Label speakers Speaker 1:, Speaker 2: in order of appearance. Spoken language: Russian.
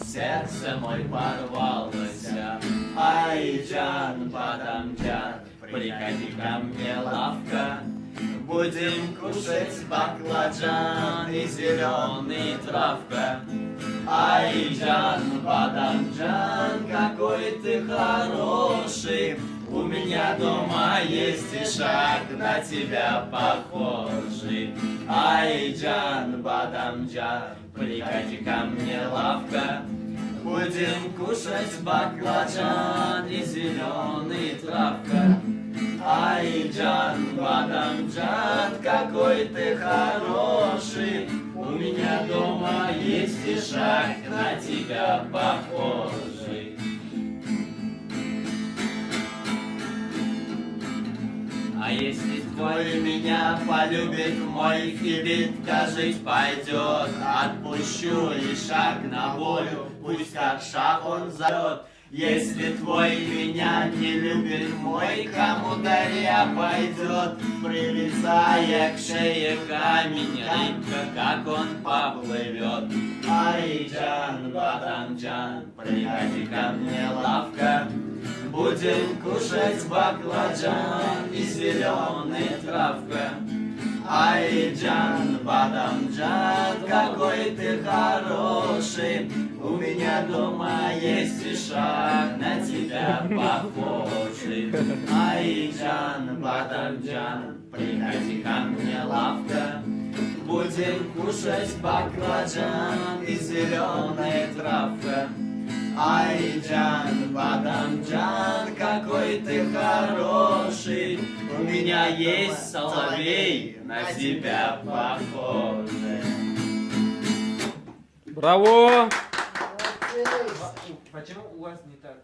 Speaker 1: сердце мой порвалось. Айджан, Бадамджан, приходи ко мне, лавка. Будем кушать баклажан и зеленый травка. Айджан, Бадамджан, какой ты хороший. У меня дома есть ишак, на тебя похожий. Айджан, Бадамджан, приходи ко мне, лавка. Будем кушать баклажан и зеленый травка. Айджан, Бадамджан, какой ты хороший. У меня дома есть ишак, на тебя похожий. А если твой меня полюбит, мой кибитка жить пойдет. Отпущу ишак на волю, пусть как шах он зовет. Если твой меня не любит, мой кому дарья пойдет. Прилезая к шее камень, рыбка, как он поплывет. Айджан, Бадамджан, приходи ко мне, лавка. Будем кушать баклажан и зеленый травка. Айджан, Бадамджан, какой ты хороший. У меня дома есть ишак, на тебя похожий. Айджан, Бадамджан, приходи ко мне, лавка. Будем кушать баклажан и зеленая травка. Айджан, Бадамджан, какой ты хороший. У меня есть соловей, на тебя похожий.
Speaker 2: Браво!
Speaker 3: Почему у вас не так?